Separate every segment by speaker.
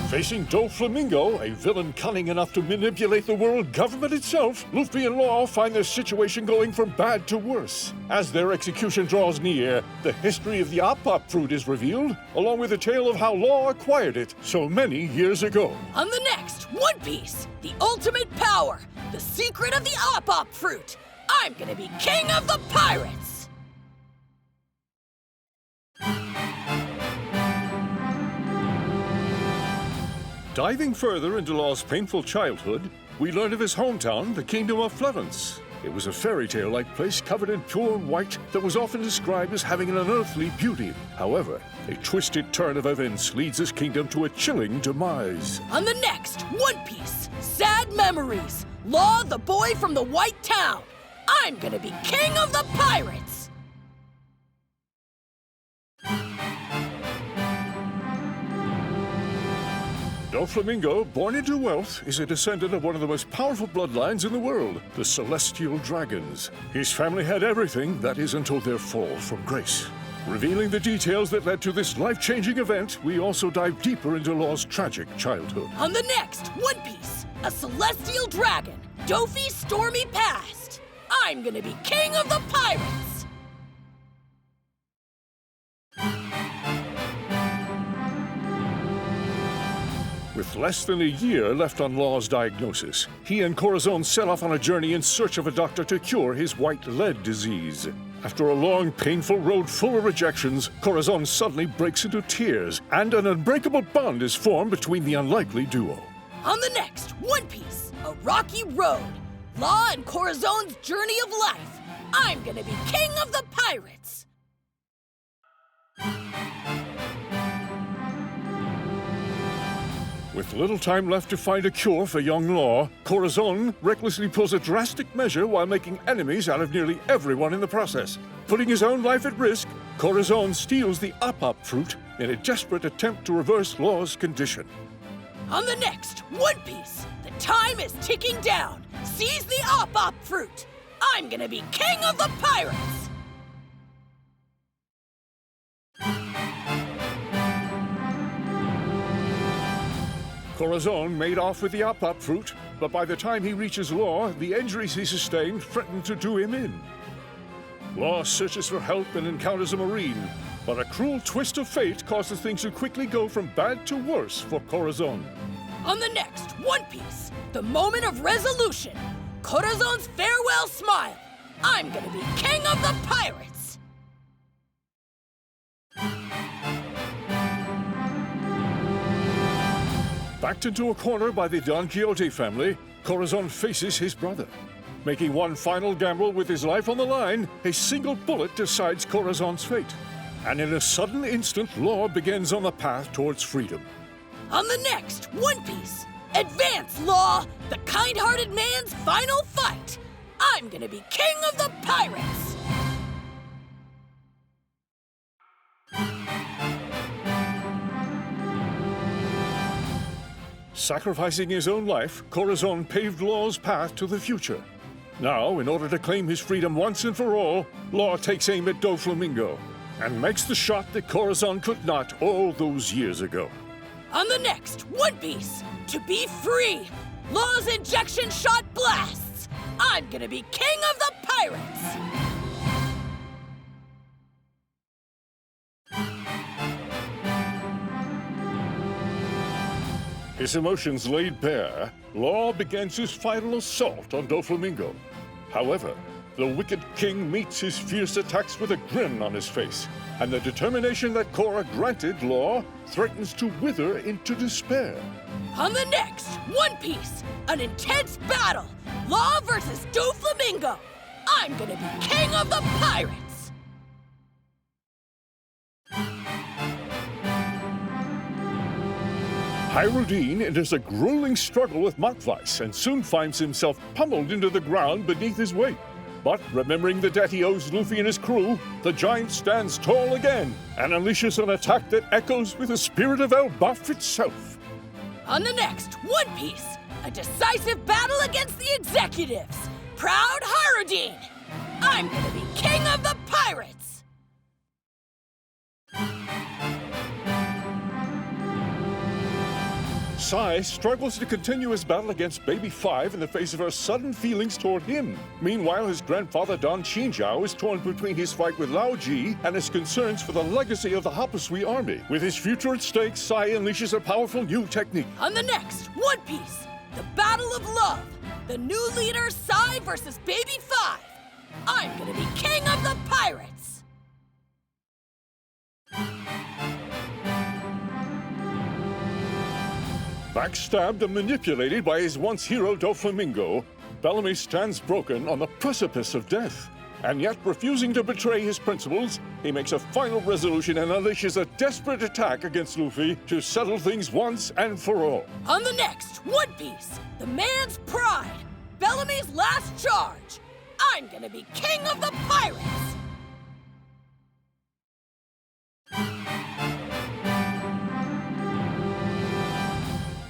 Speaker 1: Facing Doflamingo, a villain cunning enough to manipulate the world government itself, Luffy and Law find their situation going from bad to worse. As their execution draws near, the history of the Op-Op fruit is revealed, along with a tale of how Law acquired it so many years ago.
Speaker 2: On the next One Piece, the ultimate power, the secret of the Op-Op fruit. I'm gonna be king of the pirates!
Speaker 1: Diving further into Law's painful childhood, we learn of his hometown, the Kingdom of Florence. It was a fairy tale-like place covered in pure white that was often described as having an unearthly beauty. However, a twisted turn of events leads this kingdom to a chilling demise.
Speaker 2: On the next One Piece, Sad Memories, Law the boy from the White Town. I'm gonna be king of the pirates!
Speaker 1: Doflamingo, born into wealth, is a descendant of one of the most powerful bloodlines in the world, the Celestial Dragons. His family had everything, that is, until their fall from grace. Revealing the details that led to this life-changing event, we also dive deeper into Law's tragic childhood.
Speaker 2: On the next One Piece, a Celestial Dragon, Dofi's stormy past. I'm gonna be king of the pirates!
Speaker 1: With less than a year left on Law's diagnosis, he and Corazon set off on a journey in search of a doctor to cure his white lead disease. After a long, painful road full of rejections, Corazon suddenly breaks into tears, and an unbreakable bond is formed between the unlikely duo.
Speaker 2: On the next One Piece, a rocky road, Law and Corazon's journey of life. I'm gonna be king of the pirates!
Speaker 1: With little time left to find a cure for young Law, Corazon recklessly pulls a drastic measure while making enemies out of nearly everyone in the process. Putting his own life at risk, Corazon steals the Op-Op fruit in a desperate attempt to reverse Law's condition.
Speaker 2: On the next One Piece, the time is ticking down. Seize the Op-Op fruit. I'm gonna be king of the pirates!
Speaker 1: Corazon made off with the Op-Op fruit, but by the time he reaches Law, the injuries he sustained threaten to do him in. Law searches for help and encounters a Marine, but a cruel twist of fate causes things to quickly go from bad to worse for Corazon.
Speaker 2: On the next One Piece, the moment of resolution, Corazon's farewell smile. I'm gonna be king of the pirates!
Speaker 1: Backed into a corner by the Don Quixote family, Corazon faces his brother. Making one final gamble with his life on the line, a single bullet decides Corazon's fate. And in a sudden instant, Law begins on the path towards freedom.
Speaker 2: On the next One Piece, Advance Law, the kind-hearted man's final fight. I'm gonna be king of the pirates!
Speaker 1: Sacrificing his own life, Corazon paved Law's path to the future. Now, in order to claim his freedom once and for all, Law takes aim at Doflamingo and makes the shot that Corazon could not all those years ago.
Speaker 2: On the next One Piece, to be free, Law's injection shot blasts. I'm gonna be king of the pirates!
Speaker 1: His emotions laid bare, Law begins his final assault on Doflamingo. However, the wicked king meets his fierce attacks with a grin on his face, and the determination that Cora granted Law threatens to wither into despair.
Speaker 2: On the next One Piece, an intense battle, Law versus Doflamingo. I'm gonna be king of the pirates!
Speaker 1: Hyrudine enters a grueling struggle with Machvice and soon finds himself pummeled into the ground beneath his weight. But remembering the debt he owes Luffy and his crew, the giant stands tall again and unleashes an attack that echoes with the spirit of Elbaf itself.
Speaker 2: On the next One Piece, a decisive battle against the executives. Proud Hyrudine! I'm gonna be king of the pirates!
Speaker 1: Sai struggles to continue his battle against Baby Five in the face of her sudden feelings toward him. Meanwhile, his grandfather Don Qinjiao is torn between his fight with Lao Ji and his concerns for the legacy of the Hapasui army. With his future at stake, Sai unleashes a powerful new technique.
Speaker 2: On the next One Piece, the Battle of Love. The new leader, Sai versus Baby Five. I'm gonna be king of the pirates!
Speaker 1: Backstabbed and manipulated by his once hero Doflamingo, Bellamy stands broken on the precipice of death. And yet, refusing to betray his principles, he makes a final resolution and unleashes a desperate attack against Luffy to settle things once and for all.
Speaker 2: On the next One Piece, the man's pride, Bellamy's last charge. I'm gonna be king of the pirates!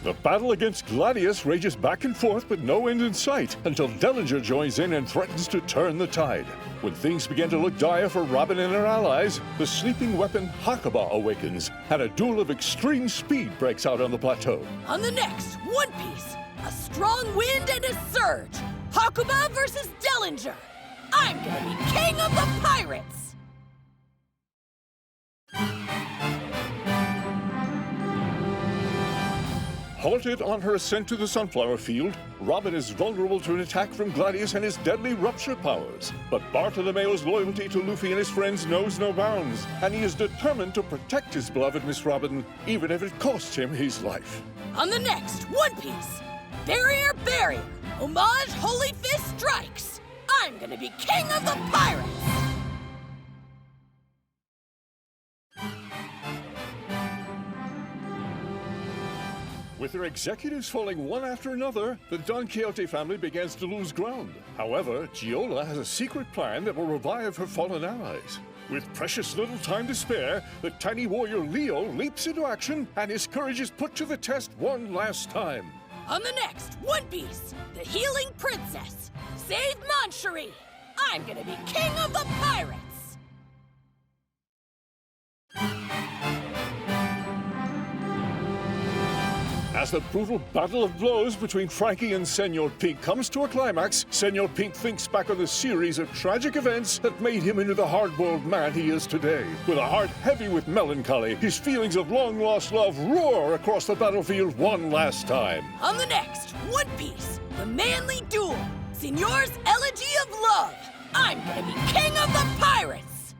Speaker 1: The battle against Gladius rages back and forth with no end in sight until Dellinger joins in and threatens to turn the tide. When things begin to look dire for Robin and her allies, the sleeping weapon Hakuba awakens and a duel of extreme speed breaks out on the plateau.
Speaker 2: On the next One Piece, a strong wind and a surge, Hakuba versus Dellinger. I'm gonna be king of the pirates!
Speaker 1: Halted on her ascent to the sunflower field, Robin is vulnerable to an attack from Gladius and his deadly rupture powers. But Bartolomeo's loyalty to Luffy and his friends knows no bounds, and he is determined to protect his beloved Miss Robin, even if it costs him his life.
Speaker 2: On the next One Piece, Barrier Barrier, Homage Holy Fist strikes! I'm gonna be king of the pirates!
Speaker 1: With their executives falling one after another, the Don Quixote family begins to lose ground. However, Giola has a secret plan that will revive her fallen allies. With precious little time to spare, the tiny warrior Leo leaps into action and his courage is put to the test one last time.
Speaker 2: On the next One Piece, the Healing Princess, Save Mancherie! I'm gonna be king of the pirates!
Speaker 1: As the brutal battle of blows between Frankie and Senor Pink comes to a climax, Senor Pink thinks back on the series of tragic events that made him into the hard-boiled man he is today. With a heart heavy with melancholy, his feelings of long-lost love roar across the battlefield one last time.
Speaker 2: On the next One Piece, the manly duel, Senor's Elegy of Love. I'm gonna be king of the pirates!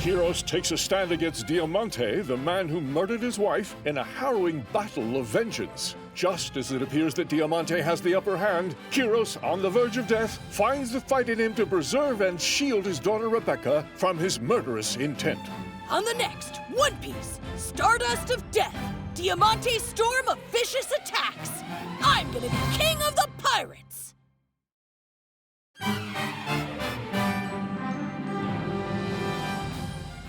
Speaker 1: Kyros takes a stand against Diamante, the man who murdered his wife, in a harrowing battle of vengeance. Just as it appears that Diamante has the upper hand, Kyros, on the verge of death, finds the fight in him to preserve and shield his daughter Rebecca from his murderous intent.
Speaker 2: On the next One Piece, Stardust of Death, Diamante's storm of vicious attacks. I'm gonna be king of the pirates!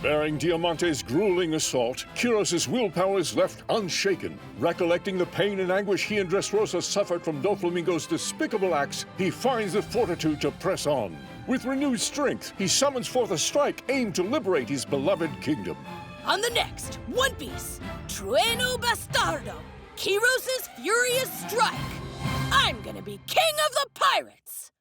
Speaker 1: Bearing Diamante's grueling assault, Kyros' willpower is left unshaken. Recollecting the pain and anguish he and Dressrosa suffered from Doflamingo's despicable acts, he finds the fortitude to press on. With renewed strength, he summons forth a strike aimed to liberate his beloved kingdom.
Speaker 2: On the next One Piece, Trueno Bastardo, Kyros' furious strike. I'm gonna be king of the pirates!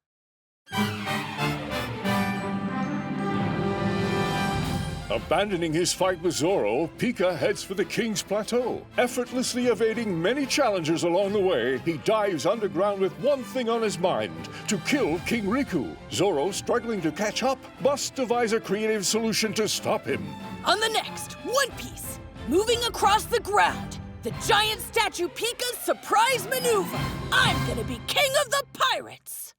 Speaker 1: Abandoning his fight with Zoro, Pica heads for the King's Plateau. Effortlessly evading many challengers along the way, he dives underground with one thing on his mind: to kill King Riku. Zoro, struggling to catch up, must devise a creative solution to stop him.
Speaker 2: On the next One Piece, moving across the ground, the giant statue Pica's surprise maneuver. I'm gonna be king of the pirates!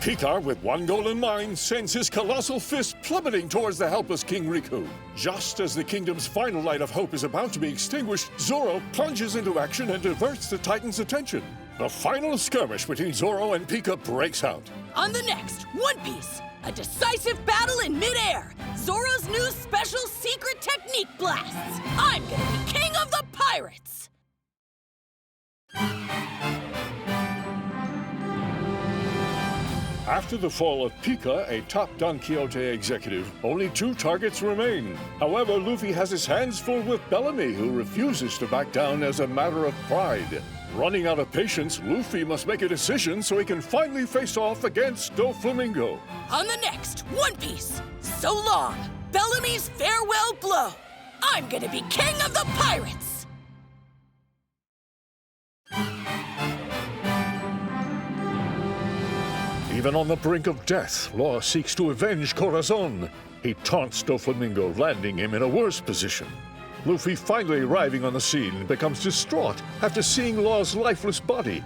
Speaker 1: Pica, with one goal in mind, sends his colossal fist plummeting towards the helpless King Riku. Just as the kingdom's final light of hope is about to be extinguished, Zoro plunges into action and diverts the Titan's attention. The final skirmish between Zoro and Pica breaks out.
Speaker 2: On the next One Piece, a decisive battle in midair, Zoro's new special secret technique blasts. I'm gonna be king of the pirates!
Speaker 1: After the fall of Pica, a top Don Quixote executive, only 2 targets remain. However, Luffy has his hands full with Bellamy, who refuses to back down as a matter of pride. Running out of patience, Luffy must make a decision so he can finally face off against Doflamingo.
Speaker 2: On the next One Piece, so long, Bellamy's farewell blow. I'm gonna be king of the pirates!
Speaker 1: Even on the brink of death, Law seeks to avenge Corazon. He taunts Doflamingo, landing him in a worse position. Luffy, finally arriving on the scene, becomes distraught after seeing Law's lifeless body.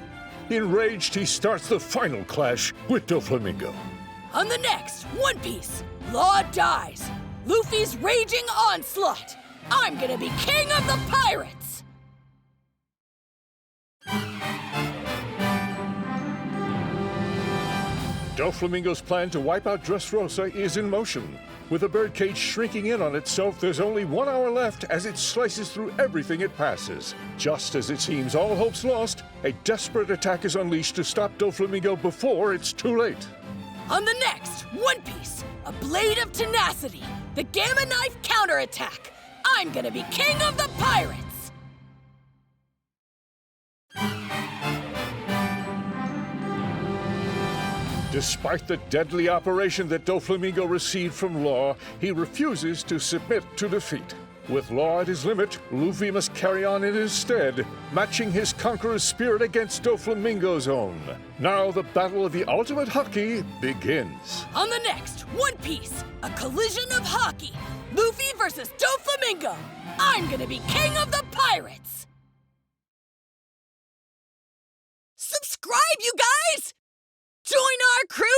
Speaker 1: Enraged, he starts the final clash with Doflamingo.
Speaker 2: On the next One Piece, Law dies. Luffy's raging onslaught. I'm gonna be king of the pirates!
Speaker 1: Doflamingo's plan to wipe out Dressrosa is in motion. With the birdcage shrinking in on itself, there's only 1 hour left as it slices through everything it passes. Just as it seems all hope's lost, a desperate attack is unleashed to stop Doflamingo before it's too late.
Speaker 2: On the next One Piece, a blade of tenacity, the Gamma Knife counterattack. I'm gonna be king of the pirates!
Speaker 1: Despite the deadly operation that Doflamingo received from Law, he refuses to submit to defeat. With Law at his limit, Luffy must carry on in his stead, matching his conqueror's spirit against Doflamingo's own. Now the battle of the ultimate Haki begins.
Speaker 2: On the next One Piece, a collision of Haki. Luffy versus Doflamingo. I'm gonna be king of the pirates! Subscribe, you guys! Join our crew